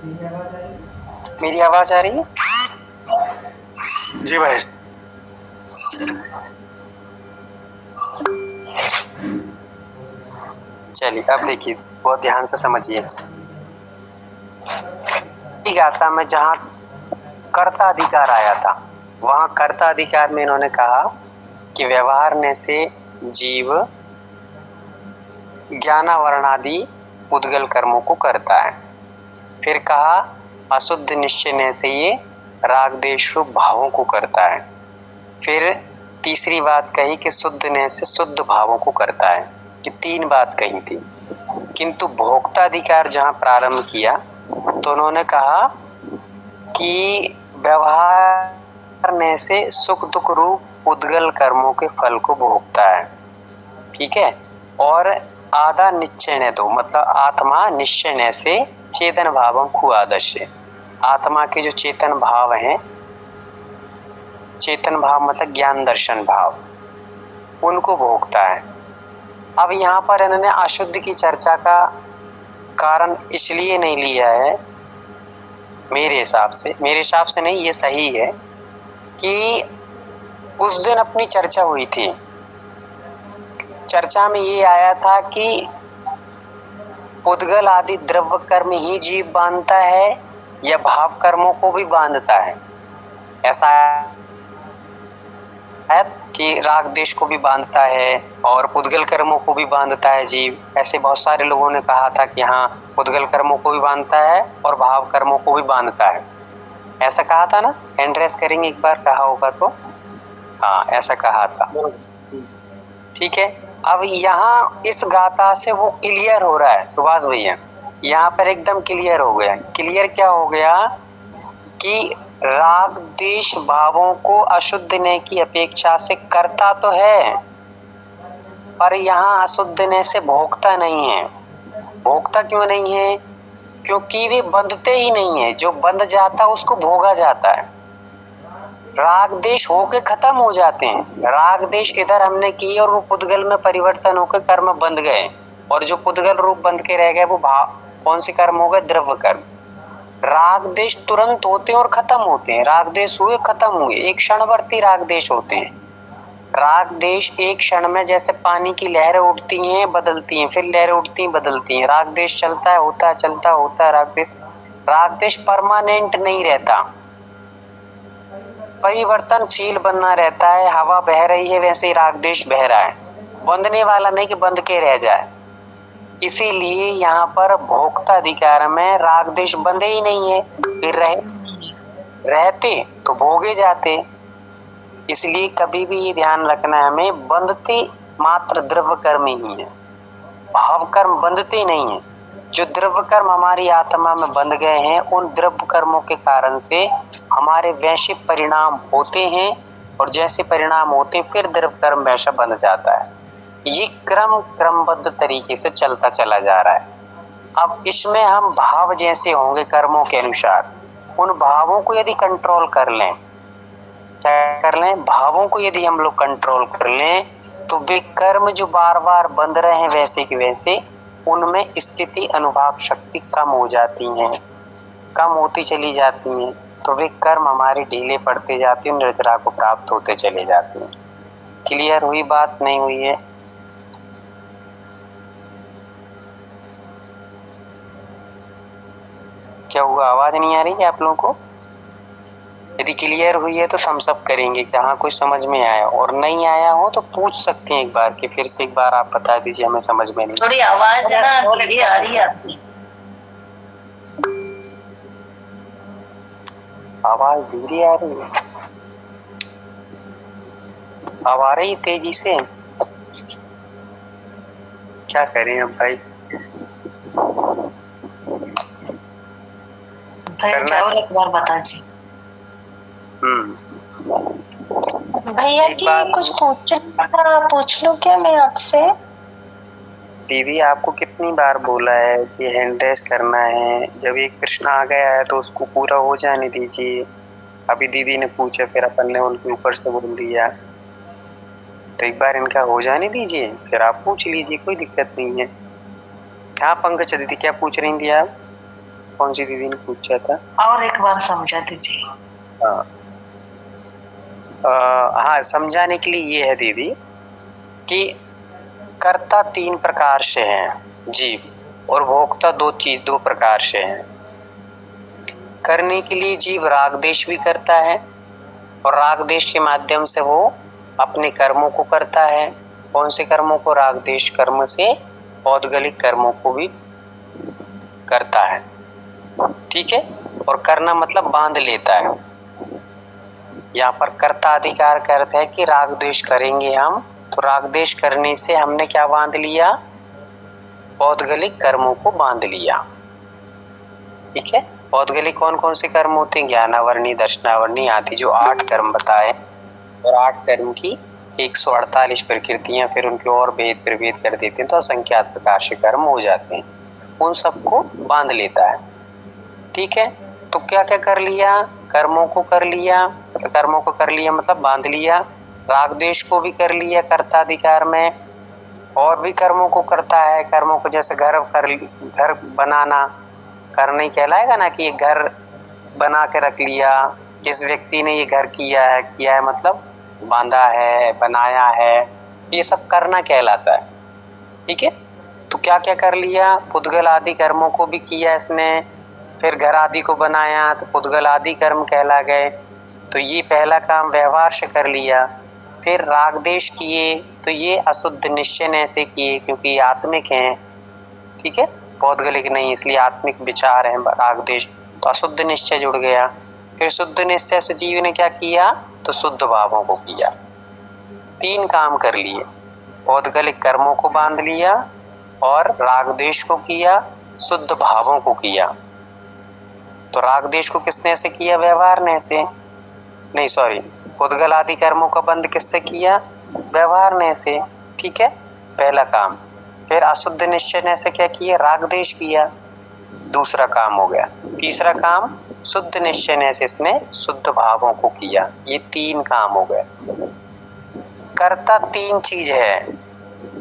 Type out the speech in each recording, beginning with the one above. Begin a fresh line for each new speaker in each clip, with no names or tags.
मेरी आवाज आ रही है?
जी भाई।
चलिए अब देखिए, बहुत ध्यान से समझिए। गाथा में जहाँ कर्ता अधिकार आया था, वहां कर्ता अधिकार में इन्होंने कहा कि व्यवहार से जीव ज्ञानावरणादि उद्गल कर्मों को करता है। फिर कहा अशुद्ध निश्चय से ये राग देश रूप भावों को करता है। फिर तीसरी बात कही कि शुद्ध ने से शुद्ध भावों को करता है। ये तीन बात कही थी। किंतु भोक्ता अधिकार जहां प्रारंभ किया तो उन्होंने कहा कि व्यवहार करने से सुख दुख रूप उद्गल कर्मों के फल को भोगता है। ठीक है। और आधा निश्चय दो, मतलब आत्मा निश्चय से चेतन भावम खु आदर्श, आत्मा के जो चेतन भाव हैं, चेतन भाव मतलब ज्ञान दर्शन भाव, उनको भोगता है। अब यहाँ पर इन्होंने अशुद्ध की चर्चा का कारण इसलिए नहीं लिया है, मेरे हिसाब से नहीं, ये सही है कि उस दिन अपनी चर्चा हुई थी। चर्चा में ये आया था कि उद्गल आदि द्रव्य कर्म ही जीव बांधता है या भाव कर्मों को भी बांधता है। ऐसा है कि राग देश को भी बांधता है और उद्गल कर्मों को भी बांधता है जीव। ऐसे बहुत सारे लोगों ने कहा था कि हाँ, उद्गल कर्मों को भी बांधता है और भाव कर्मों को भी बांधता है। ऐसा कहा था ना? हैंड रेस करेंगे एक बार, कहा होगा तो। हाँ, ऐसा कहा था। ठीक है। अब यहाँ इस गाथा से वो क्लियर हो रहा है सुभाष भैया, यहाँ पर एकदम क्लियर हो गया। क्लियर क्या हो गया कि राग देश भावों को अशुद्धने की अपेक्षा से करता तो है, पर यहाँ अशुद्धने से भोगता नहीं है। भोगता क्यों नहीं है? क्योंकि वे बंधते ही नहीं है। जो बंध जाता उसको भोगा जाता है। राग देश होके खत्म हो जाते हैं। राग देश इधर हमने किए और वो पुद्गल में परिवर्तन होकर कर्म बंध गए, और जो पुद्गल रूप बंध के रह गए वो भाव कौन से कर्म हो गए? द्रव्य कर्म। राग देश तुरंत होते हैं और खत्म होते हैं। राग देश हुए, खत्म हुए, एक क्षणवर्ती राग देश होते हैं। राग देश एक क्षण में, जैसे पानी की लहरें उठती हैं बदलती हैं, फिर लहरें उठती हैं बदलती हैं। राग देश चलता है, होता है, चलता होता है। राग देश परमानेंट नहीं रहता, परिवर्तनशील बनना रहता है। हवा बह रही है वैसे ही राग देश बह रहा है, बंधने वाला नहीं कि बंध के रह जाए। इसीलिए यहाँ पर भोक्ता अधिकार में राग देश बंधे ही नहीं है। फिर रहते तो भोगे जाते। इसलिए कभी भी ये ध्यान रखना है हमें, बंधते मात्र द्रव्य कर्म ही है, भाव कर्म बंधते नहीं है। जो द्रव्य कर्म हमारी आत्मा में बंध गए हैं, उन द्रव्य कर्मों के कारण से हमारे वैसे परिणाम होते हैं, और जैसे परिणाम होते हैं फिर द्रव्य कर्म वैसा बंध जाता है। ये क्रमबद्ध तरीके से चलता चला जा रहा है। अब इसमें हम भाव जैसे होंगे कर्मों के अनुसार, उन भावों को यदि कंट्रोल कर लें, क्या कर लें? भावों को यदि हम लोग कंट्रोल कर लें, तो वे कर्म जो बार बार बंध रहे हैं वैसे की वैसे, उनमें स्थिति अनुभाग शक्ति कम हो जाती है, कम होती चली जाती हैं। तो वे कर्म हमारे ढीले पड़ते जाते हैं, निर्जरा को प्राप्त होते चले जाते हैं। क्लियर हुई बात? नहीं हुई है? क्या हुआ? आवाज नहीं आ रही है आप लोगों को? यदि क्लियर हुई है तो थम्स अप करेंगे कि हाँ कुछ समझ में आया, और नहीं आया हो तो पूछ सकते हैं एक बार कि फिर से एक बार आप बता दीजिए, हमें समझ में नहीं।
थोड़ी आवाज है ना धीरे आ रही है आपकी।
आवाज धीरे आ रही है? अब आ रही तेजी से? क्या करें अब भाई?
और एक बार बता जी।
भैया जी कुछ पूछना था, पूछ लूं क्या मैं आपसे?
दीदी आपको कितनी बार बोला है कि हैंड रेस करना है? जब एक प्रश्न आ गया है तो उसको पूरा हो जाने दीजिए। अभी दीदी ने पूछा, फिर अपन ने उनके ऊपर से बोल दिया, तो एक बार इनका हो जाने दीजिए, फिर आप पूछ लीजिए, कोई दिक्कत नहीं है। हाँ पंकज दीदी, क्या पूछ रही थी आप? कौन सी दीदी ने पूछा था?
और एक बार समझा दीजिए।
हाँ, समझाने के लिए ये है दीदी कि कर्ता 3 प्रकार से हैं जीव, और भोक्ता दो प्रकार से हैं। करने के लिए जीव राग देश भी करता है, और राग देश के माध्यम से वो अपने कर्मों को करता है। कौन से कर्मों को? राग देश कर्म से पौद्गलिक कर्मों को भी करता है। ठीक है, और करना मतलब बांध लेता है। यहाँ पर कर्ता अधिकार का अर्थ है कि राग द्वेष करेंगे हम, तो राग द्वेष करने से हमने क्या बांध लिया? पौद्गलिक कर्मों को बांध लिया। ठीक है, पौद्गलिक कौन कौन से कर्म होते हैं? ज्ञानावरणी, दर्शनावरणी आदि जो 8 कर्म बताए, और 8 कर्म की 148 प्रकृतियां, फिर उनके और भेद प्रभेद कर देते हैं तो असंख्यात प्रकार से कर्म हो जाते हैं। उन सबको बांध लेता है। ठीक है, तो क्या क्या कर लिया? कर्मों को कर लिया, मतलब कर्मों को कर लिया मतलब बांध लिया। राग द्वेष को भी कर लिया कर्ताधिकार में, और भी कर्मों को करता है। कर्मों को जैसे घर बनाना करना ही कहलाएगा ना, कि ये घर बना के रख लिया। जिस व्यक्ति ने ये घर किया है मतलब बांधा है, बनाया है, ये सब करना कहलाता है। ठीक है, तो क्या क्या कर लिया? पुद्गल आदि कर्मों को भी किया इसने, फिर घर आदि को बनाया तो पुद्गल आदि कर्म कहला गए। तो ये पहला काम व्यवहार से कर लिया। फिर राग देश किए, तो ये अशुद्ध निश्चय से किए, क्योंकि ये आत्मिक हैं। ठीक है, पौद्गलिक नहीं, इसलिए आत्मिक विचार है राग देश, तो अशुद्ध निश्चय जुड़ गया। फिर शुद्ध निश्चय से जीव ने क्या किया? तो शुद्ध भावों को किया। 3 काम कर लिए, पौद्गलिक कर्मों को बांध लिया, और राग देश को किया, शुद्ध भावों को किया। तो राग देश को किसने से किया? व्यवहार ने से, नहीं सॉरी, पुद्गल आदि कर्मों का बंध किससे किया? व्यवहार ने से। ठीक है, पहला काम। फिर अशुद्ध निश्चय ने से क्या किया? राग देश किया, दूसरा काम हो गया। तीसरा काम शुद्ध निश्चय ने से इसने शुद्ध भावों को किया। ये 3 काम हो गए। कर्ता 3 चीज है,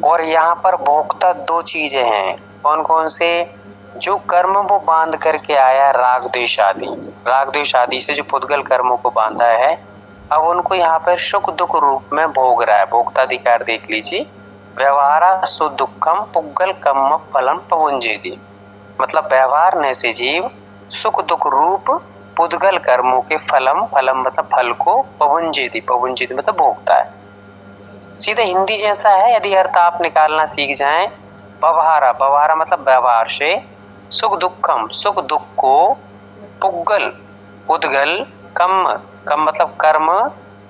और यहाँ पर भोक्ता 2 चीजें हैं। कौन कौन से? जो कर्म वो बांध करके आया राग द्वेष आदि, राग द्वेष आदि से जो पुद्गल कर्मों को बांधा है, अब उनको यहाँ पर सुख दुख रूप में भोग रहा है। भोक्ताधिकार देख लीजिए, व्यवहार सुदुखम पुग्गल कर्म फलम पवुंजेति, मतलब व्यवहार ने से जीव सुख दुख रूप पुद्गल कर्मों के फलम मतलब फल को पवुंजेति मतलब भोगता है। सीधे हिंदी जैसा है, यदि अर्थ आप निकालना सीख जाएं। बवहारा मतलब व्यवहार से, सुख दुखम सुख दुख को, पुद्गल कम मतलब कर्म,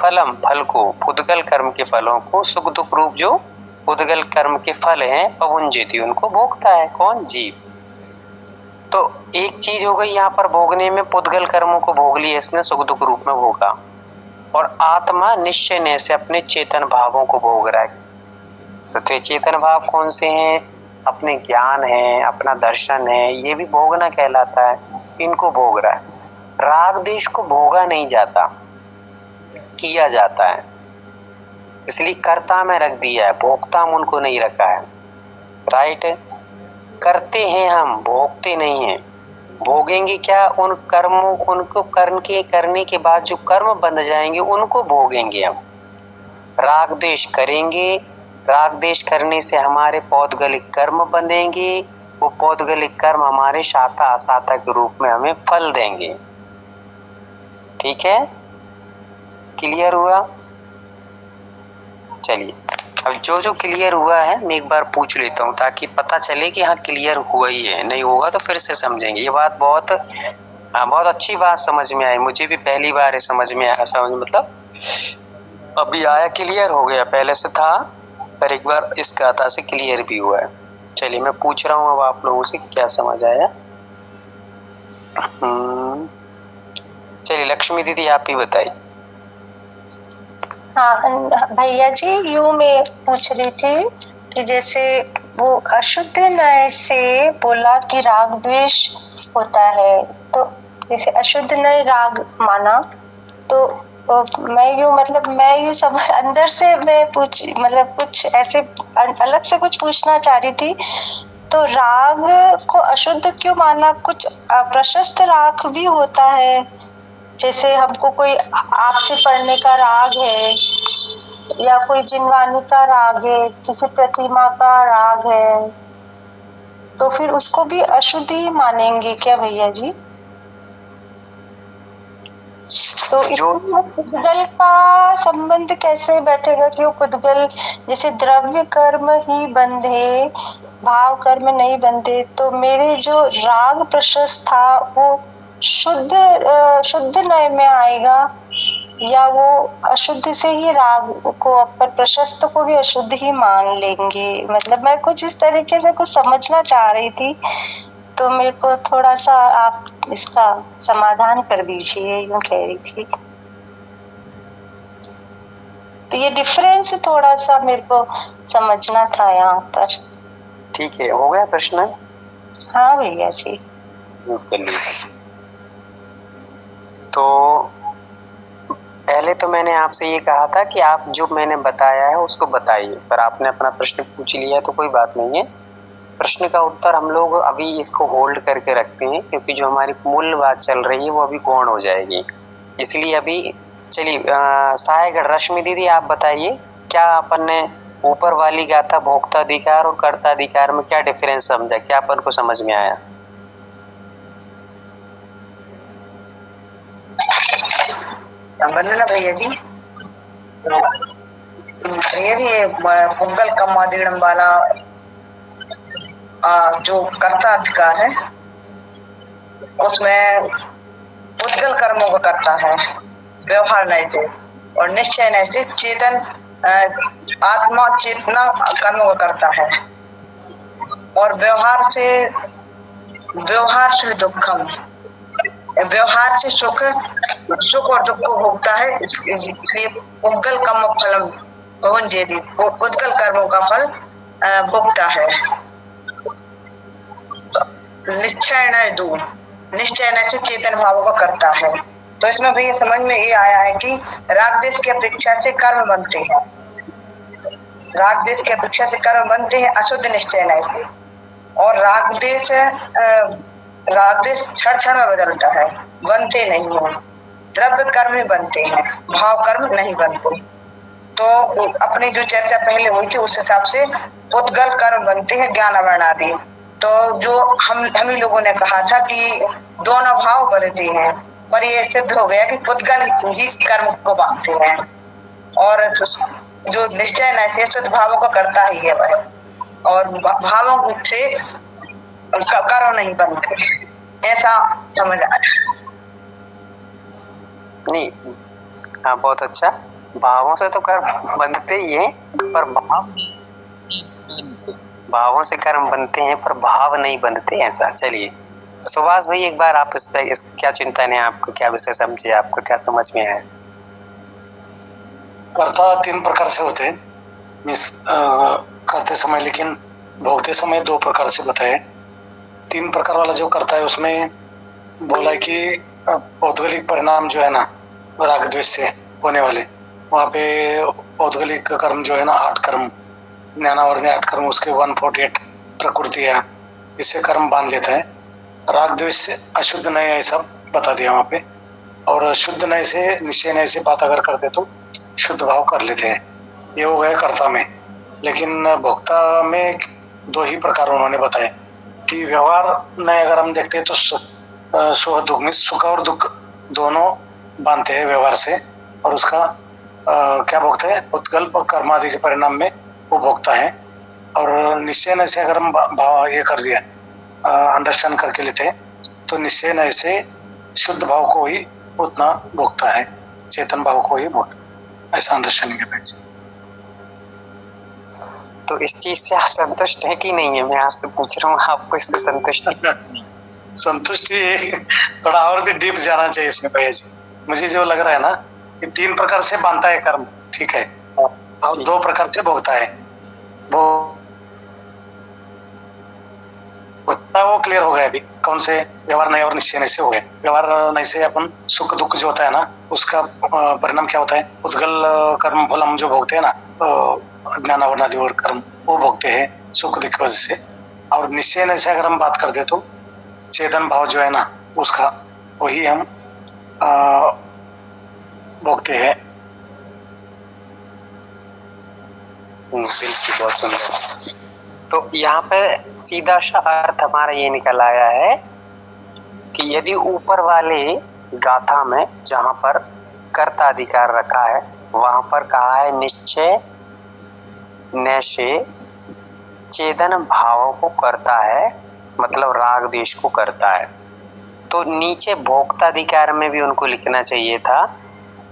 फलम फल को, पुद्गल कर्म के फलों को, सुख दुख रूप जो पुद्गल कर्म के फल हैं, पवुंजेति उनको भोगता है। कौन? जीव। तो एक चीज हो गई यहाँ पर भोगने में, पुद्गल कर्मों को भोग लिया इसने, सुख दुख रूप में भोगा, और आत्मा निश्चय ने से अपने चेतन भावों को भोग रहा है। तो चेतन भाव कौन से हैं? अपने ज्ञान है, अपना दर्शन है, ये भी भोगना कहलाता है। इनको भोग रहा है। राग देश को भोगा नहीं जाता, किया जाता है, इसलिए कर्ता में रख दिया है, भोक्ता में उनको नहीं रखा है। राइट, करते हैं हम, भोगते नहीं हैं। भोगेंगे क्या? उन कर्मों, उनको करने के बाद जो कर्म बंध जाएंगे उनको भोगेंगे हम। राग द्वेष करेंगे, राग द्वेष करने से हमारे पौद्गलिक कर्म बंधेंगे, वो पौद्गलिक कर्म हमारे शाता अशाता के रूप में हमें फल देंगे। ठीक है, क्लियर हुआ? चलिए, अब जो क्लियर हुआ है मैं एक बार पूछ लेता हूँ, ताकि पता चले कि हाँ क्लियर हुआ ही है। नहीं होगा तो फिर से समझेंगे। ये बात बहुत अच्छी बात समझ में आई, मुझे भी पहली बार समझ में आया। समझ मतलब अभी आया, क्लियर हो गया। पहले से था, पर एक बार इस गाथा से क्लियर भी हुआ है। चलिए, मैं पूछ रहा हूँ अब आप लोगों से क्या समझ आया। चलिए, लक्ष्मी दीदी आप ही बताइए।
हाँ भैया जी, यूं मैं पूछ रही थी कि जैसे वो अशुद्ध नय से बोला कि राग द्वेष होता है, तो जैसे अशुद्ध नय राग माना, तो मैं यूं सब अंदर से मैं कुछ ऐसे अलग से कुछ पूछना चाह रही थी। तो राग को अशुद्ध क्यों माना? कुछ प्रशस्त राग भी होता है, जैसे हमको कोई आपसे पढ़ने का राग है या कोई जिनवानी का राग है, किसी प्रतिमा का राग है, तो फिर उसको भी अशुद्ध ही मानेंगे क्या भैया जी? तो इसमें पुद्गल का संबंध कैसे बैठेगा कि वो पुद्गल, जैसे द्रव्य कर्म ही बंधे भाव कर्म नहीं बंधे, तो मेरे जो राग प्रशस्त था वो शुद्ध नय में आएगा या वो अशुद्ध से ही राग को अपर प्रशस्त को भी अशुद्ध ही मान लेंगे? मतलब मैं कुछ इस तरीके से कुछ समझना चाह रही थी, तो मेरे को थोड़ा सा आप इसका समाधान कर दीजिए, यूं कह रही थी। तो ये डिफरेंस थोड़ा सा मेरे को समझना था यहाँ पर।
ठीक है, हो गया प्रश्न?
हाँ भैया जी।
तो पहले तो मैंने आपसे ये कहा था कि आप जो मैंने बताया है उसको बताइए, पर आपने अपना प्रश्न पूछ लिया तो कोई बात नहीं है। प्रश्न का उत्तर हम लोग अभी इसको होल्ड करके रखते हैं, क्योंकि जो हमारी मूल बात चल रही है वो अभी गौण हो जाएगी, इसलिए अभी चलिए सहायगढ़ रश्मि दीदी आप बताइए, क्या अपन ने ऊपर वाली गाथा भोक्ताधिकार और कर्ताधिकार में क्या डिफरेंस समझा, क्या अपन को समझ में आया?
वंदना भैया जी। भैया जी, ये पुद्गल कर्माधीनम वाला जो कर्ता अधिकार है उसमें पुद्गल कर्मों को करता है व्यवहार नय से, और निश्चय नय से चेतन आत्मा चेतना कर्मों को करता है, और व्यवहार से दुखम, व्यवहार से सुख और दुख को भोगता है, इसलिए पुद्गल कर्म फलम भुंजेति, पुद्गल कर्मों का फल भोगता है। निश्चय नय से चेतन भावों का करता है। तो इसमें भी ये समझ में ये आया है कि राग देश की अपेक्षा से कर्म बनते हैं, राग देश की अपेक्षा से कर्म बनते हैं अशुद्ध निश्चय नय से, और राग देश क्षण क्षण में बदलता है, बनते नहीं है। द्रव्य कर्म ही बनते हैं, भाव कर्म नहीं बनते। तो अपनी जो चर्चा पहले हुई थी उस हिसाब से पुद्गल कर्म बनते हैं ज्ञान आवरण आदि। तो जो हम ही लोगों ने कहा था कि दोनों भाव बनते हैं, पर ये सिद्ध हो गया कि पुद्गल ही कर्म को बांधते हैं, और जो निश्चय नय से शुद्ध भावों को करता ही है वह, और भावों से कर्म नहीं बनते, ऐसा समझ आ रहा।
नहीं, हाँ बहुत अच्छा, भावों से तो कर्म बनते ही हैं, पर भावों से कर्म बनते हैं पर भाव नहीं बनते, ऐसा। चलिए सुभाष भाई, एक बार आप इस पे क्या चिंतन है आपको, क्या विषय समझे, आपको क्या समझ में आया?
कर्ता तीन प्रकार से होते हैं, मीन्स करते समय, लेकिन भोगते समय दो प्रकार से बताए। तीन प्रकार वाला जो करता है उसमें बोला है कि पौद्गलिक परिणाम जो है ना राग द्वेष से होने वाले, वहाँ पे पौद्गलिक कर्म जो है ना 8 कर्म, ज्ञानावर्धन 8 कर्म, उसके 148 प्रकृति है, इससे कर्म बांध लेता है। राग द्वेष से अशुद्ध नय ऐसा बता दिया वहाँ पे, और शुद्ध नय से निश्चय नय से बात अगर करते तो शुद्ध भाव कर लेते हैं। ये हो गया कर्ता में। लेकिन भोक्ता में दो ही प्रकार उन्होंने बताए कि व्यवहार में अगर हम देखते हैं तो सुख दुख में सुख और दुख दोनों बांधते हैं व्यवहार से, और उसका क्या भोगता है, पुद्गल कर्मादि के परिणाम में वो भोगता है। और निश्चय नय से अगर हम भाव ये कर दिया, अंडरस्टैंड करके लेते हैं, तो निश्चय नय से शुद्ध भाव को ही उतना भोगता है, चेतन भाव को ही भोगता है, ऐसा अंडरस्टैंडिंग है।
तो इस चीज से आप संतुष्ट हैं कि नहीं है? मैं आपसे पूछ रहा हूँ, आपको इससे
संतुष्टि थोड़ा और भी डीप जाना चाहिए इसमें भैया जी। मुझे जो लग रहा है ना कि 3 प्रकार से बांधता है कर्म, ठीक है, और 2 प्रकार से भोगता है, वो क्लियर हो गया अभी। कौन से व्यवहार नय और निश्चय नय से हो गया। व्यवहार नय से अपन सुख दुख जो होता है ना उसका परिणाम क्या होता है, उद्गल कर्म फल हम जो भोगते हैं ना, ज्ञानावरण आदि और कर्म वो भोगते हैं सुख दुख की वजह से। और निश्चय से अगर हम बात कर दे तो चेतन भाव जो है ना उसका, वही हम भोगते हैं।
बिल्कुल, बहुत सुंदर। तो यहाँ पे सीधा सा अर्थ हमारा ये निकल आया है कि यदि ऊपर वाले गाथा में जहाँ पर कर्ता अधिकार रखा है वहां पर कहा है निश्चय न से चेतन भावों को करता है, मतलब राग देश को करता है, तो नीचे भोक्ता अधिकार में भी उनको लिखना चाहिए था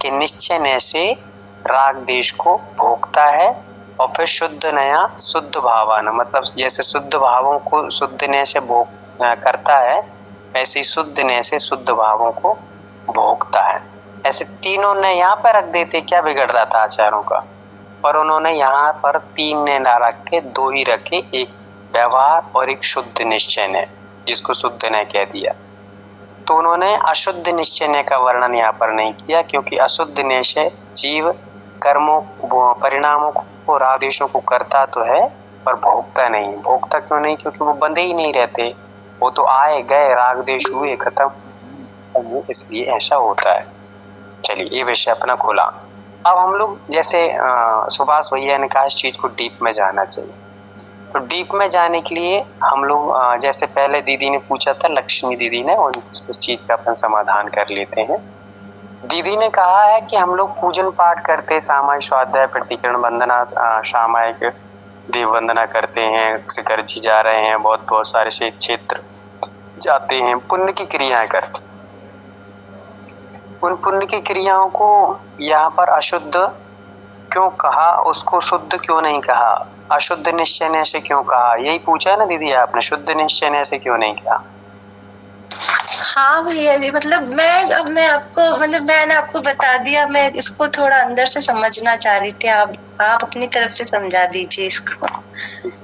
कि निश्चय न से राग देश को भोगता है, और फिर शुद्ध नया शुद्ध भावान, मतलब जैसे शुद्ध भावों को शुद्ध नय से भोग करता है वैसे ही शुद्ध नय से शुद्ध भावों को भोगता है। ऐसे तीनों ने यहाँ पर रख देते, क्या बिगड़ रहा था आचार्यों का, पर उन्होंने यहाँ पर तीन ने ना रख के दो ही रखे, एक व्यवहार और एक शुद्ध निश्चय ने, जिसको शुद्ध ने कह दिया। तो उन्होंने अशुद्ध निश्चय ने का वर्णन यहाँ पर नहीं किया, क्योंकि अशुद्ध निश्चय जीव कर्मों परिणामों को रागदेशों को करता तो है पर भोगता नहीं। भोगता क्यों नहीं? क्योंकि वो बंधे ही नहीं रहते, वो तो आए गए, रागदेश हुए खत्म, इसलिए ऐसा होता है। चलिए ये विषय अपना खुला। अब हम लोग जैसे सुभाष भैया ने कहा इस चीज को डीप में जाना चाहिए, तो डीप में जाने के लिए हम लोग जैसे पहले दीदी ने पूछा था, लक्ष्मी दीदी ने, उस चीज का अपन समाधान कर लेते हैं। दीदी ने कहा है कि हम लोग पूजन पाठ करते, सामायिक स्वाध्याय प्रतिकरण वंदना सामायिक देव वंदना करते हैं, शिखर जी जा रहे हैं, बहुत सारे से क्षेत्र जाते हैं, पुण्य की क्रियाएं करते। उन पुण्य की क्रियाओं को यहाँ पर अशुद्ध क्यों कहा, उसको शुद्ध क्यों नहीं कहा, अशुद्ध निश्चय ने से क्यों कहा, यही पूछा है ना दीदी आपने, शुद्ध निश्चय ने से क्यों नहीं कहा?
हाँ भैया जी, मतलब मैंने आपको बता दिया, मैं इसको थोड़ा अंदर से समझना चाह रही थी, आप अपनी तरफ से समझा दीजिए इसको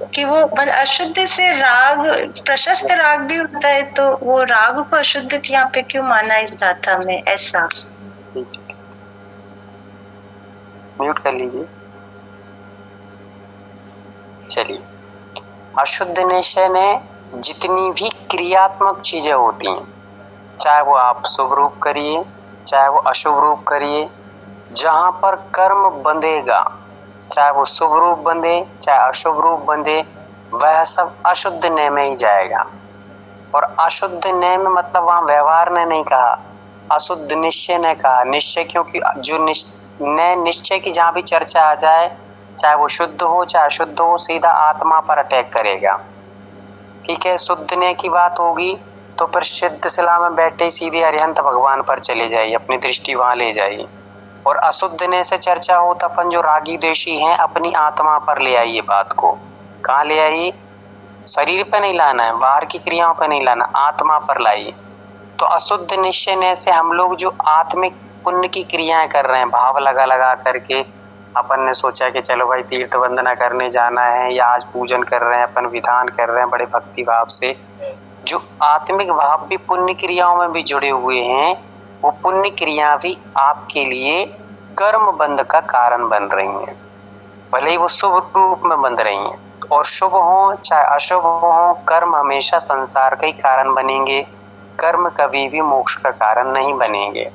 कि वो अशुद्ध से राग, प्रशस्त राग भी होता है, तो वो राग को अशुद्ध यहाँ पे क्यों माना इस गाथा में, ऐसा।
म्यूट कर लीजिए। चलिए, अशुद्ध निश्चय ने जितनी भी क्रियात्मक चीजें होती हैं, चाहे वो आप शुभ रूप करिए चाहे वो अशुभ रूप करिए, जहां पर कर्म बंधेगा, चाहे वो शुभ रूप बंधे चाहे अशुभ रूप बंधे, वह सब अशुद्ध नय में ही जाएगा। और अशुद्ध नय में मतलब वहां व्यवहार ने नहीं कहा, अशुद्ध निश्चय ने कहा। निश्चय क्योंकि जो निश्चय की जहां भी चर्चा आ जाए, चाहे वो शुद्ध हो चाहे अशुद्ध हो, सीधा आत्मा पर अटैक करेगा। ठीक है, शुद्ध नय की बात होगी तो फिर सिद्ध शिला में बैठे सीधे अरिहंत भगवान पर चले जाइए, अपनी दृष्टि वहां ले जाइए। और अशुद्ध नय से चर्चा हो तो अपन जो रागी द्वेषी हैं अपनी आत्मा पर ले आइए, बात को कहाँ ले आइए, शरीर पे नहीं लाना है, बाहर की क्रियाओं पे नहीं लाना, आत्मा पर लाइए। तो अशुद्ध निश्चय नय से हम लोग जो आत्मिक पुण्य की क्रियाएं कर रहे हैं, भाव लगा लगा करके अपन ने सोचा कि चलो भाई तीर्थ वंदना करने जाना है, या आज पूजन कर रहे हैं, अपन विधान कर रहे हैं बड़े भक्ति भाव से, जो आत्मिक भाव भी पुण्य क्रियाओं में भी जुड़े हुए हैं, वो पुण्य क्रिया भी आपके लिए कर्म बंध का कारण बन रही हैं, भले ही वो शुभ रूप में बंध रही हैं। और शुभ हो चाहे अशुभ हो, कर्म हमेशा संसार का ही कारण बनेंगे, कर्म कभी भी मोक्ष का कारण नहीं बनेंगे।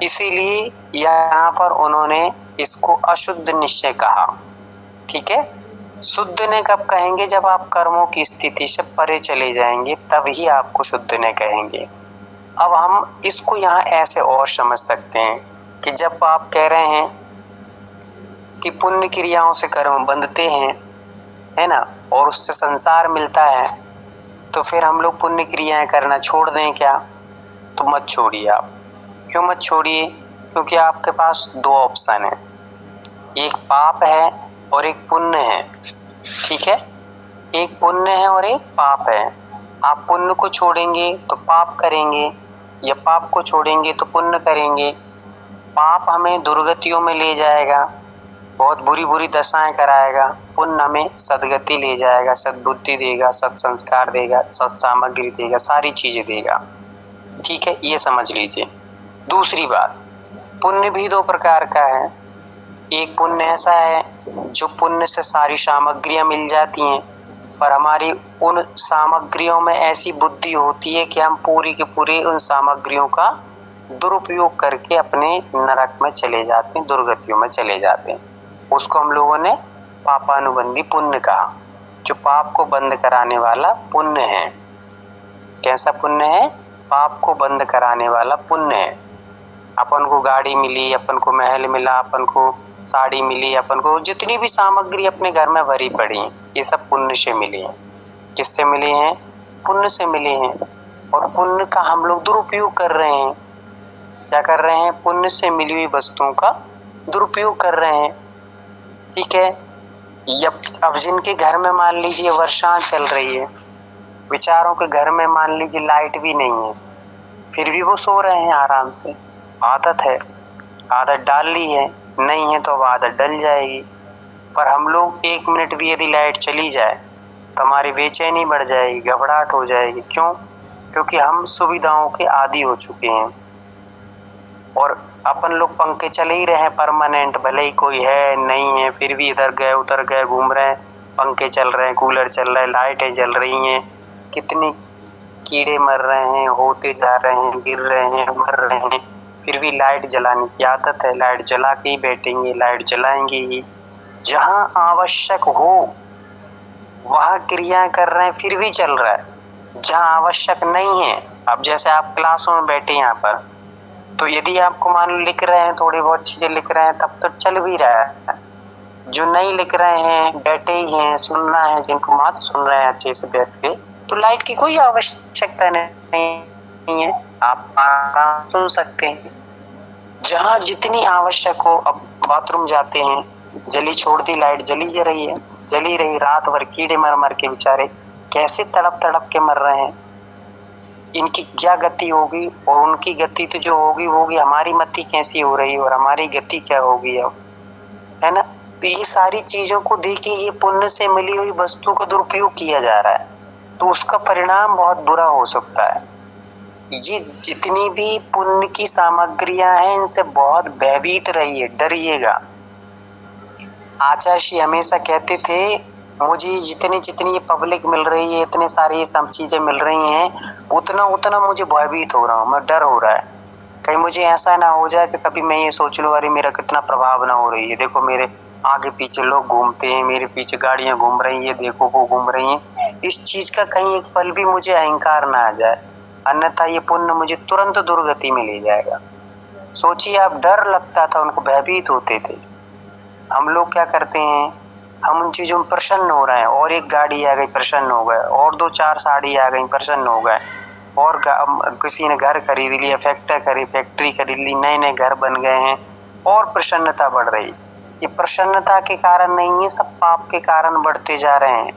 इसीलिए यहाँ पर उन्होंने इसको अशुद्ध निश्चय कहा। ठीक है, शुद्ध ने कब कहेंगे, जब आप कर्मों की स्थिति से परे चले जाएंगे, तभी आपको शुद्ध ने कहेंगे। अब हम इसको यहाँ ऐसे और समझ सकते हैं कि जब आप कह रहे हैं कि पुण्य क्रियाओं से कर्म बंधते हैं, है ना, और उससे संसार मिलता है, तो फिर हम लोग पुण्य क्रियाएं करना छोड़ दें क्या? तो मत छोड़िए आप। क्यों मत छोड़िए? क्योंकि आपके पास दो ऑप्शन है, एक पाप है और एक पुण्य है। ठीक है, एक पुण्य है और एक पाप है। आप पुण्य को छोड़ेंगे तो पाप करेंगे, या पाप को छोड़ेंगे तो पुण्य करेंगे। पाप हमें दुर्गतियों में ले जाएगा, बहुत बुरी बुरी दशाएं कराएगा, पुण्य हमें सदगति ले जाएगा, सद्बुद्धि देगा, सत्संस्कार देगा, सत्सामग्री देगा, सारी चीजें देगा। ठीक है, ये समझ लीजिए। दूसरी बात, पुण्य भी दो प्रकार का है। एक पुण्य ऐसा है जो पुण्य से सारी सामग्रियां मिल जाती हैं, पर हमारी उन सामग्रियों में ऐसी बुद्धि होती है कि हम पूरी की पूरी उन सामग्रियों का दुरुपयोग करके अपने नरक में चले जाते हैं, दुर्गतियों में चले जाते हैं। उसको हम लोगों ने पापानुबंधी पुण्य कहा, जो पाप को बंद कराने वाला पुण्य है। कैसा पुण्य है? पाप को बंद कराने वाला पुण्य है। अपन को गाड़ी मिली, अपन को महल मिला, अपन को साड़ी मिली, अपन को जितनी भी सामग्री अपने घर में भरी पड़ी है, ये सब पुण्य से मिली है। किससे मिली हैं? पुण्य से मिली हैं। और पुण्य का हम लोग दुरुपयोग कर रहे हैं। क्या कर रहे हैं? पुण्य से मिली हुई वस्तुओं का दुरुपयोग कर रहे हैं। ठीक है। अब जिनके घर में मान लीजिए वर्षा चल रही है, विचारों के घर में मान लीजिए लाइट भी नहीं है, फिर भी वो सो रहे हैं आराम से। आदत है, आदत डाल ली है, नहीं है तो अब आदत डल जाएगी। पर हम लोग 1 मिनट भी यदि लाइट चली जाए तो हमारी बेचैनी बढ़ जाएगी, घबराहट हो जाएगी। क्यों? क्योंकि हम सुविधाओं के आदी हो चुके हैं। और अपन लोग पंखे चले ही रहे हैं परमानेंट, भले ही कोई है नहीं है, फिर भी इधर गए उधर गए घूम रहे हैं, पंखे चल रहे हैं, कूलर चल रहे हैं, लाइटें जल रही हैं, कितनी कीड़े मर रहे हैं, होते जा रहे हैं, गिर रहे हैं, मर रहे हैं, फिर भी लाइट जलाने की आदत है। लाइट जला के ही बैठेंगे, लाइट जलाएंगे ही। जहाँ आवश्यक हो वहाँ क्रिया कर रहे हैं, फिर भी चल रहा है। जहाँ आवश्यक नहीं है, अब जैसे आप क्लासों में बैठे यहाँ पर, तो यदि आपको मान लो लिख रहे हैं, थोड़ी बहुत चीजें लिख रहे हैं, तब तो चल भी रहा है। जो नहीं लिख रहे हैं, बैठे ही हैं, सुनना है, जिनको मात्र सुन रहे हैं अच्छे से बैठ के, तो लाइट की कोई आवश्यकता नहीं है, आप आराम सुन सकते हैं। जहाँ जितनी आवश्यक हो, अब बाथरूम जाते हैं, जली छोड़ दी लाइट, जली रही है, जली रही, रात भर कीड़े मर मर के बेचारे कैसे तड़प तड़प के मर रहे हैं। इनकी क्या गति होगी, और उनकी गति तो जो होगी वो होगी, हमारी मति कैसी हो रही है और हमारी गति क्या होगी अब, है ना। तो ये सारी चीजों को देखिए, ये पुण्य से मिली हुई वस्तु का दुरुपयोग किया जा रहा है, तो उसका परिणाम बहुत बुरा हो सकता है। ये जितनी भी पुण्य की सामग्रियां हैं, इनसे बहुत भयभीत रहिए, डरिएगा। आचार्य श्री हमेशा कहते थे, मुझे जितनी जितनी ये पब्लिक मिल रही है, इतने सारी ये सब चीजें मिल रही हैं, उतना उतना मुझे भयभीत हो रहा हूँ, मैं डर हो रहा है, कहीं मुझे ऐसा ना हो जाए कि कभी मैं ये सोच लूं अरे मेरा कितना प्रभाव ना हो रही है, देखो मेरे आगे पीछे लोग घूमते हैं, मेरे पीछे गाड़ियां घूम रही है, देखो वो घूम रही हैं, इस चीज का कहीं एक पल भी मुझे अहंकार ना आ जाए, अन्यथा ये पुण्य मुझे तुरंत दुर्गति में ले जाएगा। सोचिए, आप डर लगता था, उनको भयभीत होते थे। हम लोग क्या करते हैं, हम उन चीजों में प्रसन्न हो रहे हैं, और एक गाड़ी आ गई प्रसन्न हो गए, और 2-4 साड़ी आ गई प्रसन्न हो गए, और किसी ने घर खरीद लिया, फैक्ट्री खरीद ली, नए नए घर बन गए हैं, और प्रसन्नता बढ़ रही। ये प्रसन्नता के कारण नहीं है, सब पाप के कारण बढ़ते जा रहे हैं।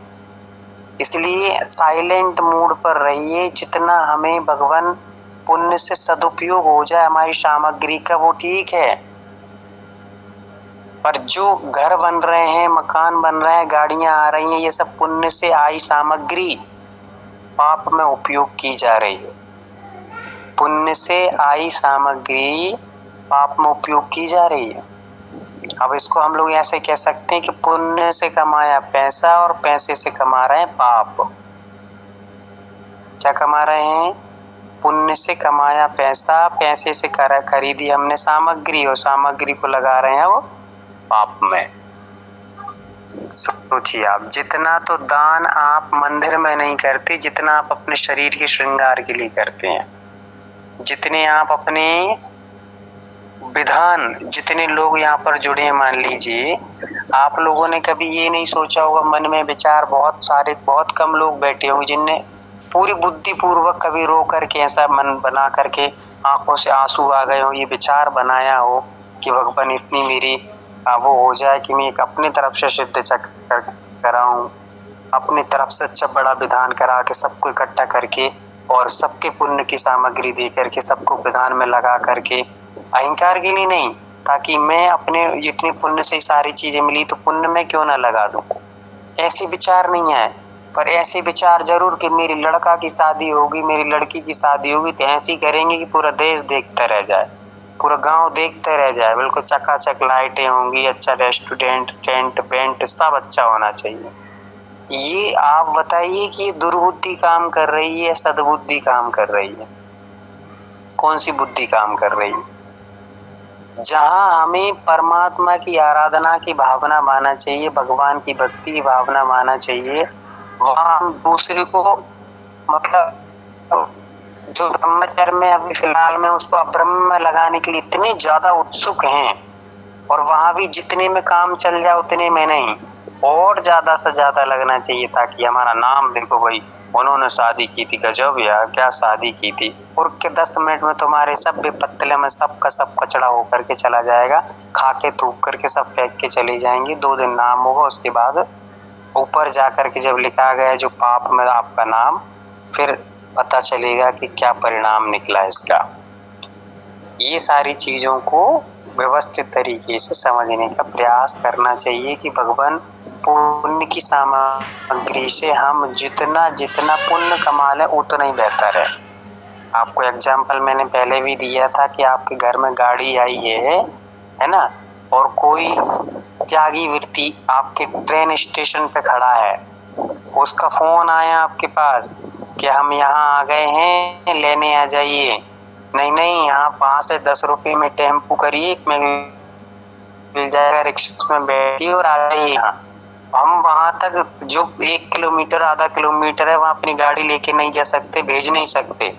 इसलिए साइलेंट मूड पर रहिए, जितना हमें भगवान पुण्य से सदुपयोग हो जाए हमारी सामग्री का, वो ठीक है। पर जो घर बन रहे हैं, मकान बन रहे हैं, गाड़ियां आ रही हैं, ये सब पुण्य से आई सामग्री पाप में उपयोग की जा रही है। पुण्य से आई सामग्री पाप में उपयोग की जा रही है। अब इसको हम लोग ऐसे कह सकते हैं कि पुण्य से कमाया पैसा और पैसे से कमा रहे हैं पाप। क्या कमा रहे हैं? पुण्य से कमाया पैसा, पैसे से खरीदी हमने सामग्री, और सामग्री को लगा रहे हैं वो पाप में। सोचिए आप, जितना तो दान आप मंदिर में नहीं करते, जितना आप अपने शरीर के श्रृंगार के लिए करते हैं, जितने आप अपने विधान, जितने लोग यहाँ पर जुड़े हैं, मान लीजिए आप लोगों ने कभी ये नहीं सोचा होगा, मन में विचार बहुत कम लोग बैठे होंगे जिनने पूरी बुद्धि पूर्वक कभी रो करके, ऐसा मन बना करके आंखों से आंसू आ गए हो, ये विचार बनाया हो कि भगवान इतनी मेरी वो हो जाए कि मैं एक अपनी तरफ से सिद्ध चक्र कराऊं, अपनी तरफ से अच्छा बड़ा विधान करा के सबको इकट्ठा करके, और सबके पुण्य की सामग्री दे करके सबको विधान में लगा करके, अहंकार के लिए नहीं, ताकि मैं अपने जितनी पुण्य से सारी चीजें मिली तो पुण्य में क्यों ना लगा दूं। ऐसे विचार नहीं है, पर ऐसे विचार जरूर कि मेरी लड़का की शादी होगी, मेरी लड़की की शादी होगी, तो ऐसी करेंगे कि पूरा देश देखता रह जाए, पूरा गांव देखते रह जाए, बिल्कुल चकाचक लाइटें होंगी, अच्छा रेस्टोरेंट, टेंट बेंट सब अच्छा होना चाहिए। ये आप बताइए कि ये दुर्बुद्धि काम कर रही है, सद्बुद्धि काम कर रही है? कौन सी बुद्धि काम कर रही है? जहां हमें परमात्मा की आराधना की भावना मानना चाहिए, भगवान की भक्ति की भावना मानना चाहिए, वहां हम दूसरे को मतलब जो ब्रह्मचर्य में अभी फिलहाल में उसको अब्रह्म में लगाने के लिए इतने ज्यादा उत्सुक हैं, और वहां भी जितने में काम चल जाए उतने में नहीं, और ज्यादा से ज्यादा लगना चाहिए, ताकि हमारा नाम, देखो भाई उन्होंने शादी की थी, गजब यार क्या शादी की थी, और के 10 मिनट में तुम्हारे सब पत्तले में सब का सब कचड़ा होकर के चला जाएगा, खा के थूक करके सब फेंक के चले जाएंगे। 2 दिन नाम होगा, उसके बाद ऊपर जाकर के जब लिखा गया जो पाप में आपका नाम, फिर पता चलेगा कि क्या परिणाम निकला इसका। ये सारी चीजों को व्यवस्थित तरीके से समझने का प्रयास करना चाहिए कि भगवान पुण्य की सामग्री से हम जितना जितना पुण्य कमा लें उतना ही बेहतर है। आपको एग्जाम्पल मैंने पहले भी दिया था कि आपके घर में गाड़ी आई है ना, और कोई त्यागी व्यक्ति आपके ट्रेन स्टेशन पे खड़ा है, उसका फोन आया आपके पास कि हम यहाँ आ गए हैं, लेने आ जाइए। नहीं नहीं, यहाँ 5 से 10 रुपए में टेम्पो करिए, मैं मिल जाएगा, रिक्शा में बैठिए और आ जाइए यहाँ। हम वहां तक जो 1 किलोमीटर आधा किलोमीटर है वहां अपनी गाड़ी लेके नहीं जा सकते, भेज नहीं सकते।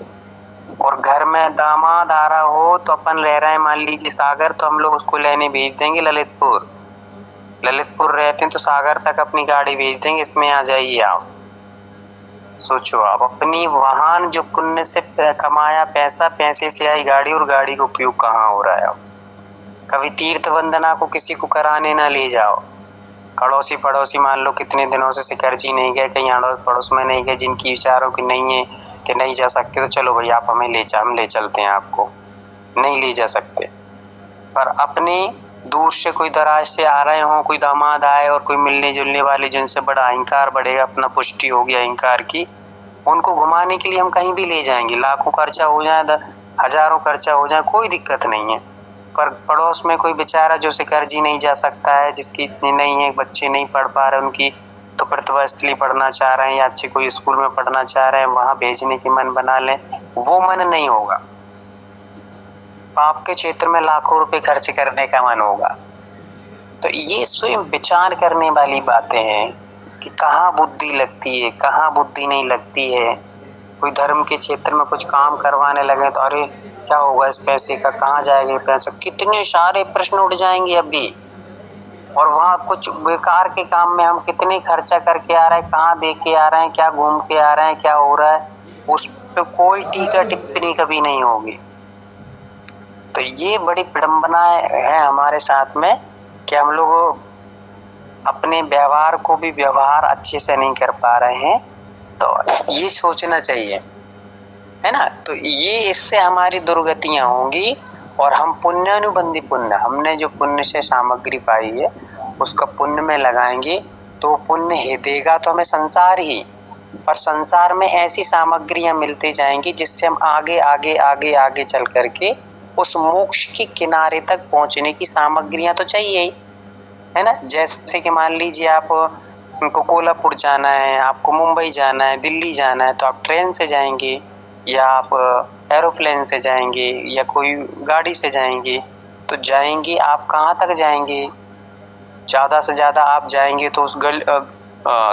और घर में दामाद आ रहा हो तो अपन रह रहे हैं मान लीजिए सागर, तो हम लोग उसको लेने भेज देंगे ललितपुर रहते हैं तो सागर तक अपनी गाड़ी भेज देंगे, इसमें आ जाइए आप। सोचो आप, अपनी वाहन जो पुण्य से कमाया पैसा, पैसे से आई गाड़ी, और गाड़ी का उपयोग कहाँ हो रहा है? कभी तीर्थ वंदना को किसी को कराने ना ले जाओ, अड़ोसी पड़ोसी मान लो कितने दिनों से शिखरजी नहीं गए, कहीं अड़ोस पड़ोस में नहीं गए, जिनकी विचारों की नहीं है कि नहीं जा सकते, तो चलो भाई आप हमें हम ले चलते हैं, आपको नहीं ले जा सकते। पर अपने दूर से कोई दराज से आ रहे हो, कोई दामाद आए और कोई मिलने जुलने वाले जिनसे बड़ा अहंकार बढ़ेगा, अपना पुष्टि होगी अहंकार की, उनको घुमाने के लिए हम कहीं भी ले जाएंगे, लाखों खर्चा हो जाए, हजारों खर्चा हो जाए, कोई दिक्कत नहीं है। पर पड़ोस में कोई बेचारा जो शिखरजी नहीं जा सकता है, जिसकी इतनी नहीं है, बच्चे नहीं पढ़ पा रहे, उनकी तो प्रतिभा स्थली पढ़ना चाह रहे हैं या अच्छे कोई स्कूल में पढ़ना चाह रहे हैं, वहां भेजने की मन बना लें, वो मन नहीं होगा। पाप के क्षेत्र में लाखों रुपए खर्च करने का मन होगा। तो ये स्वयं विचार करने वाली बातें हैं कि कहाँ बुद्धि लगती है, कहाँ बुद्धि नहीं लगती है। कोई धर्म के क्षेत्र में कुछ काम करवाने लगे तो अरे क्या होगा इस पैसे का, कहाँ जाएगा पैसा, कितने सारे प्रश्न उठ जाएंगे अभी। और वहाँ कुछ बेकार के काम में हम कितने खर्चा करके आ रहे हैं, कहाँ दे के आ रहे हैं, क्या घूम के आ रहे हैं, क्या हो रहा है, उस पर कोई टीका टिप्पणी कभी नहीं होगी। तो ये बड़ी विडंबना है हमारे साथ में कि हम लोग अपने व्यवहार को भी व्यवहार अच्छे से नहीं कर पा रहे हैं। तो ये सोचना चाहिए, है ना। तो ये इससे हमारी दुर्गतियां होंगी, और हम पुण्यानुबंधी पुण्य, हमने जो पुण्य से सामग्री पाई है उसका पुण्य में लगाएंगे तो पुण्य ही देगा तो हमें संसार ही, और संसार में ऐसी सामग्रियां मिलती जाएंगी जिससे हम आगे आगे आगे आगे चल करके उस मोक्ष के किनारे तक पहुंचने की सामग्रियां तो चाहिए ही, है ना। जैसे कि मान लीजिए आपको कोल्हापुर जाना है, आपको मुंबई जाना है, दिल्ली जाना है, तो आप ट्रेन से जाएंगे या आप एरोप्लेन से जाएंगे या कोई गाड़ी से जाएंगे। तो जाएंगे आप कहाँ तक जाएंगे, ज़्यादा से ज़्यादा आप जाएंगे तो उस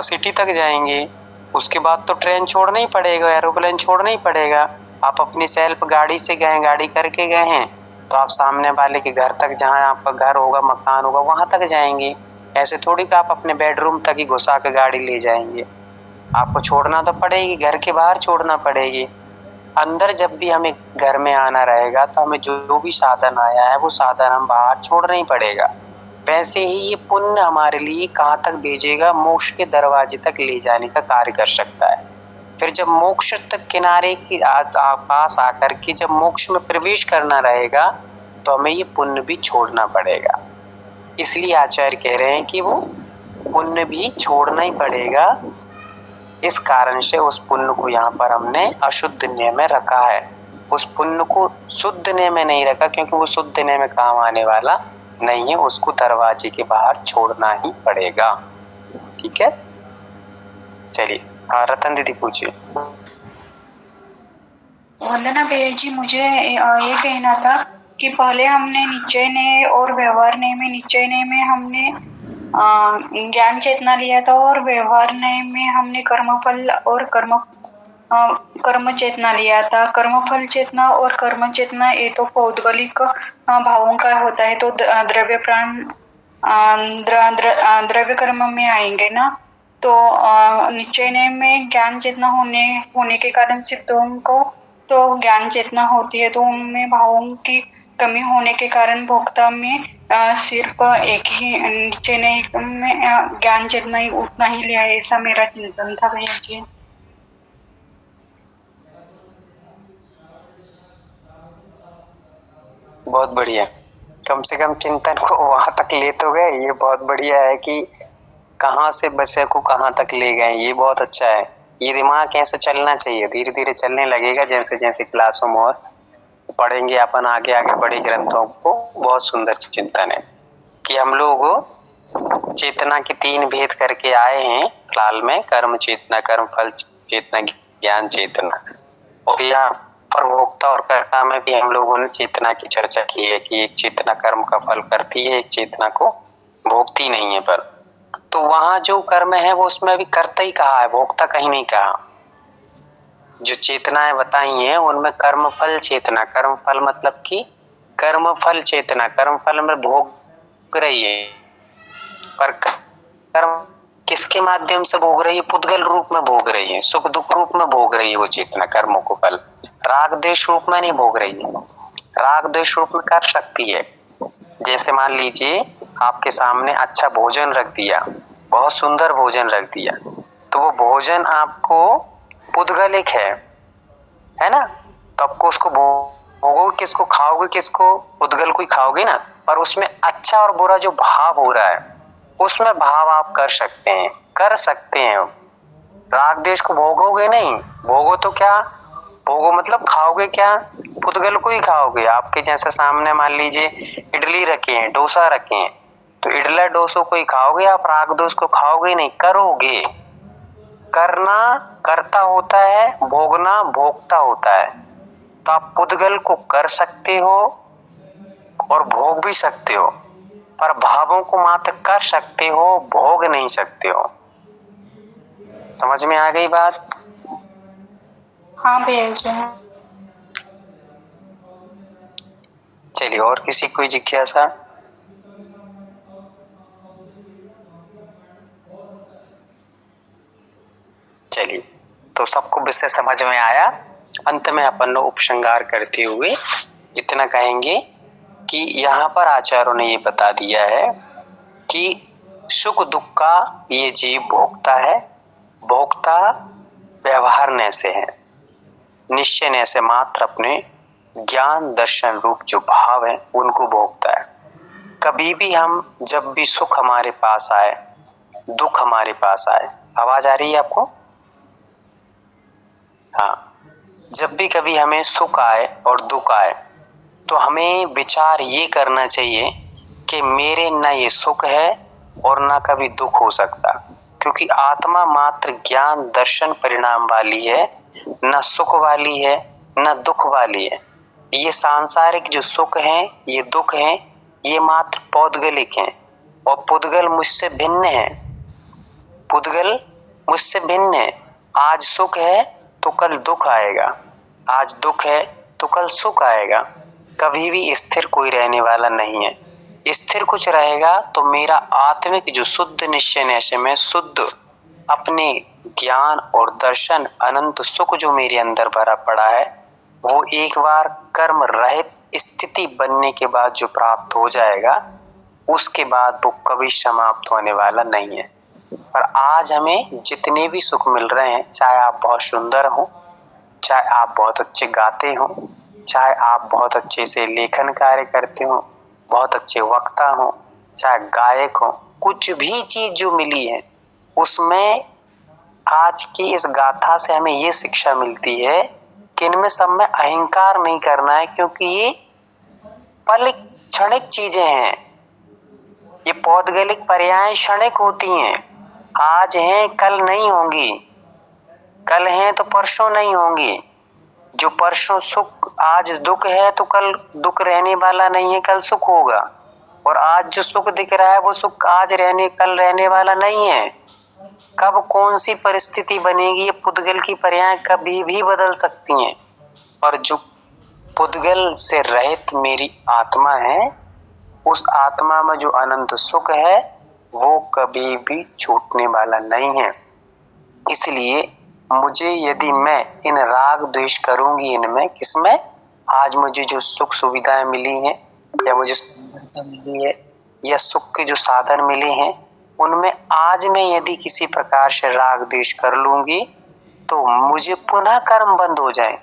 सिटी तक जाएंगे, उसके बाद तो ट्रेन छोड़ना ही पड़ेगा, एरोप्लेन छोड़ना ही पड़ेगा। आप अपनी सेल्फ गाड़ी से गए, गाड़ी करके गए हैं, तो आप सामने वाले के घर तक, जहाँ आपका घर होगा, मकान होगा, वहां तक जाएंगे। ऐसे थोड़ी कि आप अपने बेडरूम तक ही घुसा के गाड़ी ले जाएंगे, आपको छोड़ना तो पड़ेगी, घर के बाहर छोड़ना पड़ेगी। अंदर जब भी हमें घर में आना रहेगा तो हमें जो भी साधन आया है वो साधन हम बाहर छोड़ना ही पड़ेगा। वैसे ही ये पुण्य हमारे लिए कहाँ तक भेजेगा, मोक्ष के दरवाजे तक ले जाने का कार्य कर सकता है। फिर जब मोक्ष तक किनारे की पास आकर के जब मोक्ष में प्रवेश करना रहेगा तो हमें ये पुण्य भी छोड़ना पड़ेगा। इसलिए आचार्य कह रहे हैं कि वो पुण्य भी छोड़ना ही पड़ेगा। इस कारण से उस पुण्य को यहाँ पर हमने अशुद्ध नियम में रखा है, उस पुण्य को शुद्ध नियम में नहीं रखा, क्योंकि वो शुद्ध नियम में काम आने वाला नहीं है, उसको दरवाजे के बाहर छोड़ना ही पड़ेगा। ठीक है। चलिए, हाँ रतन दीदी पूछिए।
वंदना भैया जी, मुझे ये कहना था कि पहले हमने निश्चय न्याय और व्यवहार न्याय में, निश्चय न्याय में हमने ज्ञान चेतना लिया था और व्यवहार न्याय में हमने कर्मफल और कर्म चेतना लिया था। कर्मफल चेतना और कर्म चेतना ये तो पौद्गलिक भावों का होता है, तो द्रव्य प्राण द्रव्य कर्म में आएंगे ना। तो निश्चय न्याय में ज्ञान चेतना होने के कारण सिद्धों को तो ज्ञान चेतना होती है, तो उनमें भावों की कमी होने के कारण भोक्ता में सिर्फ एक ही निश्चय न्याय में ज्ञान चेतना ही उतना ही लिया है। ऐसा मेरा चिंतन था भैया जी।
बहुत बढ़िया, कम से कम चिंतन को वहां तक ले तो गए। ये बहुत बढ़िया है कि कहाँ से बचे को कहाँ तक ले गए, ये बहुत अच्छा है। ये दिमाग ऐसे चलना चाहिए, धीरे धीरे चलने लगेगा जैसे जैसे क्लासों में और पढ़ेंगे अपन आगे आगे बड़े ग्रंथों को। बहुत सुंदर चिंतन है कि हम लोग चेतना के 3 भेद करके आए हैं फिलहाल में, कर्म चेतना, कर्म फल चेतना, ज्ञान चेतना। और यहाँ पर भोक्ता और कर्ता में भी हम लोगों ने चेतना की चर्चा की है कि एक चेतना कर्म का फल करती है, एक चेतना को भोगती नहीं है। पर तो वहां जो कर्म है वो उसमें अभी कर्ता ही कहा है, भोक्ता कहीं नहीं कहा। जो चेतनाएं बताई हैं उनमें कर्म फल चेतना, कर्म फल मतलब कि कर्म फल चेतना, कर्म फल में भोग रही है। पर कर्म किसके माध्यम से भोग रही है? पुद्गल रूप में भोग रही है, सुख दुख रूप में भोग रही है वो चेतना कर्मों को फल। राग द्वेष रूप में नहीं भोग रही है। राग द्वेष रूप में कर सकती है। जैसे मान लीजिए आपके सामने अच्छा भोजन रख दिया, बहुत सुंदर भोजन रख दिया, तो वो भोजन आपको पुद्गलिक है ना, तो आपको उसको भोगोगे किसको, खाओगे किसको? पुद्गल को ही खाओगे ना। पर उसमें अच्छा और बुरा जो भाव हो रहा है उसमें भाव आप कर सकते हैं। राग द्वेष को भोगोगे नहीं, भोगो तो क्या भोगो मतलब खाओगे क्या? पुद्गल को ही खाओगे। आपके जैसे सामने मान लीजिए इडली रखे हैं, डोसा रखे हैं, तो इडला डोसों को ही खाओगे आप, राग द्वेष को खाओगे नहीं, करोगे। करना कर्ता होता है, भोगना भोक्ता होता है। तो आप पुद्गल को कर सकते हो और भोग भी सकते हो, पर भावों को मात्र कर सकते हो, भोग नहीं सकते हो। समझ में आ गई बात?
हाँ भैया जी।
चलिए, और किसी कोई जिज्ञासा? चलिए, तो सबको विषय समझ में आया। अंत में अपन लोग उपसंहार करते हुए इतना कहेंगे कि यहाँ पर आचार्यों ने ये बता दिया है कि सुख दुख का ये जीव भोगता है। भोगता व्यवहार ने से है, निश्चय ने से मात्र अपने ज्ञान दर्शन रूप जो भाव है उनको भोगता है। कभी भी हम जब भी सुख हमारे पास आए, दुख हमारे पास आए, आवाज आ रही है आपको? हाँ, जब भी कभी हमें सुख आए और दुख आए तो हमें विचार ये करना चाहिए कि मेरे न ये सुख है और ना कभी दुख हो सकता, क्योंकि आत्मा मात्र ज्ञान दर्शन परिणाम वाली है, न सुख वाली है न दुख वाली है। ये सांसारिक जो सुख है, ये दुख है, ये मात्र पौद्गलिक हैं और पुद्गल मुझसे भिन्न है। पुद्गल मुझसे भिन्न है। आज सुख है तो कल दुख आएगा, आज दुख है तो कल सुख आएगा। कभी भी स्थिर कोई रहने वाला नहीं है। स्थिर कुछ रहेगा तो मेरा आत्मिक जो शुद्ध निश्चय में शुद्ध अपने ज्ञान और दर्शन अनंत सुख जो मेरे अंदर भरा पड़ा है, वो एक बार कर्म रहित स्थिति बनने के बाद जो प्राप्त हो जाएगा, उसके बाद वो कभी समाप्त होने वाला नहीं है। पर आज हमें जितने भी सुख मिल रहे हैं, चाहे आप बहुत सुंदर हो, चाहे आप बहुत अच्छे गाते हो, चाहे आप बहुत अच्छे से लेखन कार्य करते हो, बहुत अच्छे वक्ता हो, चाहे गायक हो, कुछ भी चीज जो मिली है उसमें आज की इस गाथा से हमें ये शिक्षा मिलती है कि इनमें सब में अहंकार नहीं करना है, क्योंकि ये पलिक क्षणिक चीजें हैं। ये पौद्गलिक पर्याय क्षणिक होती हैं, आज हैं कल नहीं होंगी। कल हैं तो परसों नहीं होंगे। जो परसों सुख, आज दुख है तो कल दुख रहने वाला नहीं है, कल सुख होगा। और आज जो सुख दिख रहा है वो सुख आज कल रहने वाला नहीं है। कब कौन सी परिस्थिति बनेगी, ये पुद्गल की पर्याय कभी भी बदल सकती हैं। और जो पुद्गल से रहित मेरी आत्मा है, उस आत्मा में जो अनंत सुख है वो कभी भी छूटने वाला नहीं है। इसलिए मुझे, यदि मैं इन राग द्वेष करूंगी इनमें, किसमें, आज मुझे जो सुख सुविधाएं मिली हैं या मुझे मिली है या सुख के जो साधन मिले हैं, उनमें आज मैं यदि किसी प्रकार से राग द्वेष कर लूंगी तो मुझे पुनः कर्म बंद हो जाए।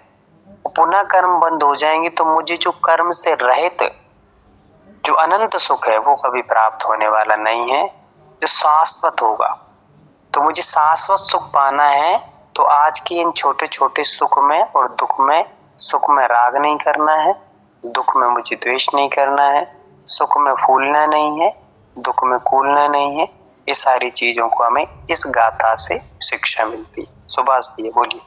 पुनः कर्म बंद हो जाएंगे तो मुझे जो कर्म से रहित जो अनंत सुख है वो कभी प्राप्त होने वाला नहीं है, जो शाश्वत होगा। तो मुझे शाश्वत सुख पाना है तो आज के इन छोटे छोटे सुख में और दुख में, सुख में राग नहीं करना है, दुख में मुझे द्वेष नहीं करना है, सुख में फूलना नहीं है, दुख में कूलना नहीं है। ये सारी चीजों को हमें इस गाथा से शिक्षा मिलती। सुभाष भैया बोलिए।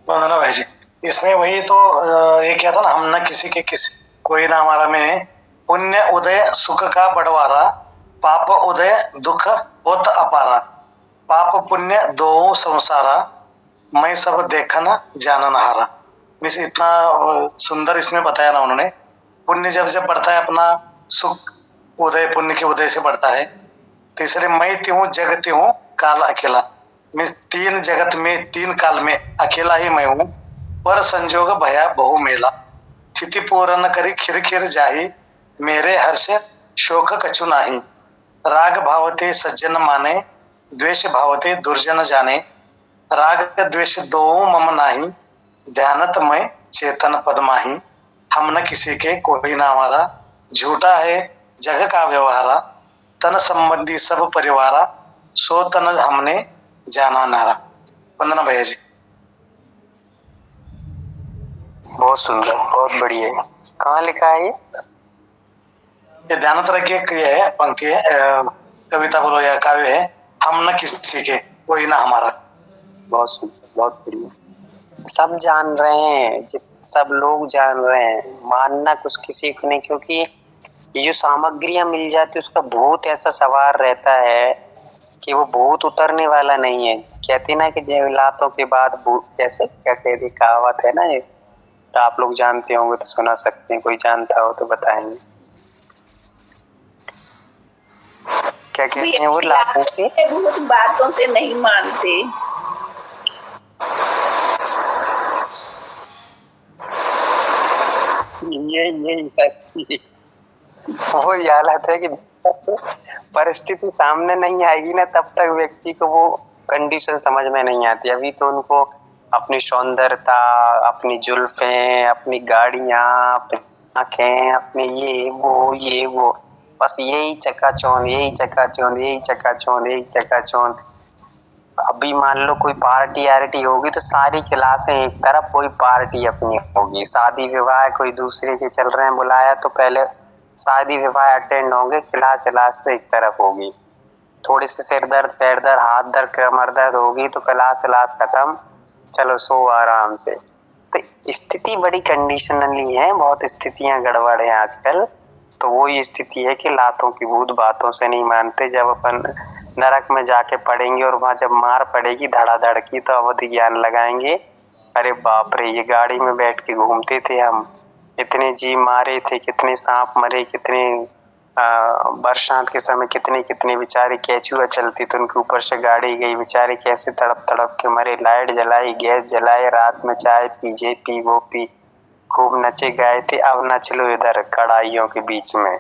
वंदना भाई जी, इसमें वही तो ये क्या था ना, हम न किसी के किसी कोई ना हमारा में, पुण्य उदय सुख का बड़वारा, पाप उदय दुख होत अपारा, पाप पुण्य दो संसारा, मैं सब देखन जानन हारा। मिस इतना सुंदर इसमें बताया ना उन्होंने। पुण्य जब जब बढ़ता है अपना, सुख उदय पुण्य के उदय से बढ़ता है। तीसरे मैं त्यों जगत हूँ काल अकेला, मैं तीन जगत में तीन काल में अकेला ही मैं हूँ, पर संजोग भया बहु मेला, स्थिति पूर्ण करी खिर खिर जाही, मेरे हर्ष शोक कछु नाही, राग भावते सज्जन माने, द्वेष भावते दुर्जन जाने, राग द्वेष दो मम नाही, ध्यानत मैं चेतन पद माही, हम न किसी के कोई ना हमारा, झूठा है जग का व्यवहारा, तन संबंधी सब परिवारा, सो तन हमने जाना नारा। वंदना भैया जी।
बहुत सुंदर, बहुत बढ़िया। कहाँ लिखा है
ये ध्यान रखिए, ये है पंक्ति है, कविता बोलो या काव्य है, हम न किसी के कोई ना हमारा।
बहुत सुंदर, बहुत बढ़िया। सब जान रहे हैं, सब लोग जान रहे हैं, मानना कुछ किसी को नहीं, क्योंकि ये जो सामग्रियां मिल जाती है उसका भूत ऐसा सवार रहता है कि वो भूत उतरने वाला नहीं है। कहती ना कि लातों के बाद भूत, कैसे क्या कहती कहावत है ना, ये तो आप लोग जानते होंगे तो सुना सकते हैं, कोई जानता हो तो बताएंगे। क्या कहते हैं वो, लातों के
भूत बातों से नहीं मानते।
ये वो हालत है कि परिस्थिति सामने नहीं आएगी ना, तब तक व्यक्ति को वो कंडीशन समझ में नहीं आती। अभी तो उनको अपनी सौंदर्यता, अपनी जुल्फें, अपनी गाड़ियां, अपनी आंखें, अपने ये वो बस यही चकाचौंध, यही चकाचौंध, यही चकाचौंध, यही चकाचौंध। अभी मान लो कोई पार्टी आर्टी होगी तो सारी क्लासें एक तरफ, कोई पार्टी अपनी होगी। शादी विवाह कोई दूसरे के चल रहे हैं बुलाया तो पहले शादी विवाह अटेंड होंगे, क्लास तो एक तरफ होगी। थोड़ी सी सिर दर्द, पैर दर्द, हाथ दर्द, कमर दर्द होगी तो क्लास खत्म, चलो सो आराम से। तो स्थिति बड़ी कंडीशनली है, बहुत स्थितियां गड़बड़ है आजकल। तो वो ये स्थिति है कि लातों की भूत बातों से नहीं मानते। जब अपन नरक में जाके पड़ेंगे और वहां जब मार पड़ेगी धड़ाधड़ की तो अवधि ज्ञान लगाएंगे, अरे बाप रे, ये गाड़ी में बैठ के घूमते थे हम, इतने जीव मारे थे, कितने सांप मरे, कितने बरसात के समय कितने कितने बेचारे केचुआ चलती तो उनके ऊपर से गाड़ी गई, बेचारे कैसे तड़प तड़प के मरे। लाइट जलाई, गैस जलाए, रात में चाय पी, जे पी वो पी, खूब नचे गाए थे। अब नच लो इधर कड़ाइयों के बीच में,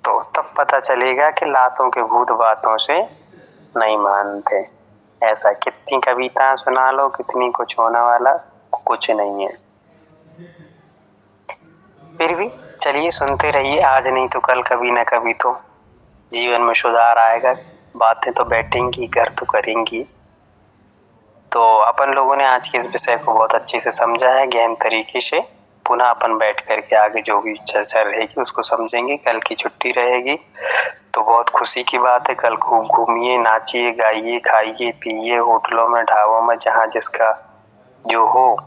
तो तब पता चलेगा कि लातों के भूत बातों से नहीं मानते। ऐसा कितनी कविता सुना लो, कितनी कुछ होने वाला कुछ नहीं है। फिर भी चलिए सुनते रहिए, आज नहीं तो कल, कभी ना कभी तो जीवन में सुधार आएगा। बातें तो बैठेंगी, घर तो करेंगी। तो अपन लोगों ने आज के इस विषय को बहुत अच्छे से समझा है, गहन तरीके से। पुनः अपन बैठ करके आगे जो भी चर्चा रहेगी उसको समझेंगे। कल की छुट्टी रहेगी तो बहुत खुशी की बात है। कल खूब घूमिए, नाचिए, गाइए, खाइए, पिए, होटलों में, ढाबों में, जहाँ जिसका जो हो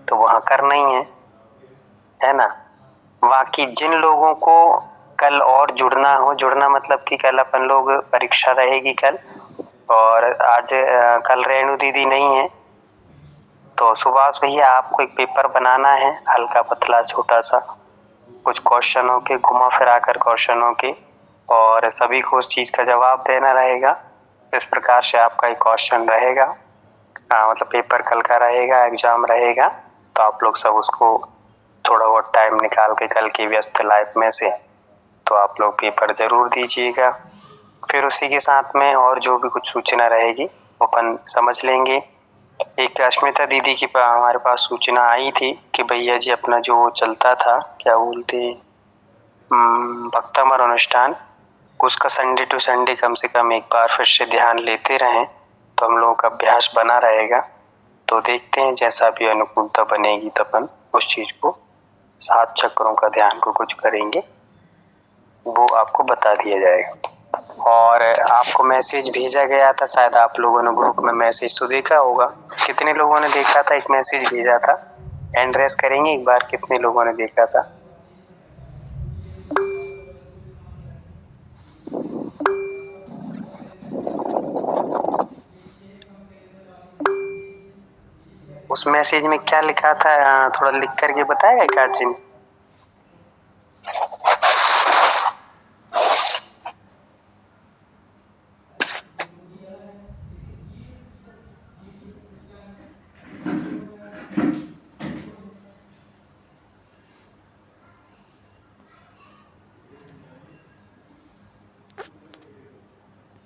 तो वहाँ करना ही है ना। बाकी जिन लोगों को कल और जुड़ना हो, जुड़ना मतलब कि कल अपन लोग परीक्षा रहेगी कल, और आज कल रेणु दीदी नहीं है, तो सुभाष भैया आपको एक पेपर बनाना है, हल्का पतला छोटा सा, कुछ क्वेश्चनों के, घुमा फिरा कर क्वेश्चनों के, और सभी को उस चीज का जवाब देना रहेगा। इस प्रकार से आपका एक क्वेश्चन रहेगा, मतलब पेपर कल का रहेगा, एग्जाम रहेगा। तो आप लोग सब उसको थोड़ा बहुत टाइम निकाल के कल की व्यस्त लाइफ में से तो आप लोग पेपर जरूर दीजिएगा। फिर उसी के साथ में और जो भी कुछ सूचना रहेगी अपन समझ लेंगे। एक अस्मिता दीदी की हमारे पास सूचना आई थी कि भैया जी अपना जो चलता था, क्या बोलते, भक्तमर अनुष्ठान, उसका संडे टू संडे कम से कम एक बार फिर से ध्यान लेते रहें तो हम लोगों का अभ्यास बना रहेगा। तो देखते हैं जैसा भी अनुकूलता बनेगी तो अपन उस चीज को 7 चक्रों का ध्यान को कुछ करेंगे, वो आपको बता दिया जाएगा। और आपको मैसेज भेजा गया था, शायद आप लोगों ने ग्रुप में मैसेज तो देखा होगा। कितने लोगों ने देखा था? एक मैसेज भेजा था, हैंड रेस करेंगे एक बार, कितने लोगों ने देखा था? उस मैसेज में क्या लिखा था, थोड़ा लिख करके बताएगा एक आध जन?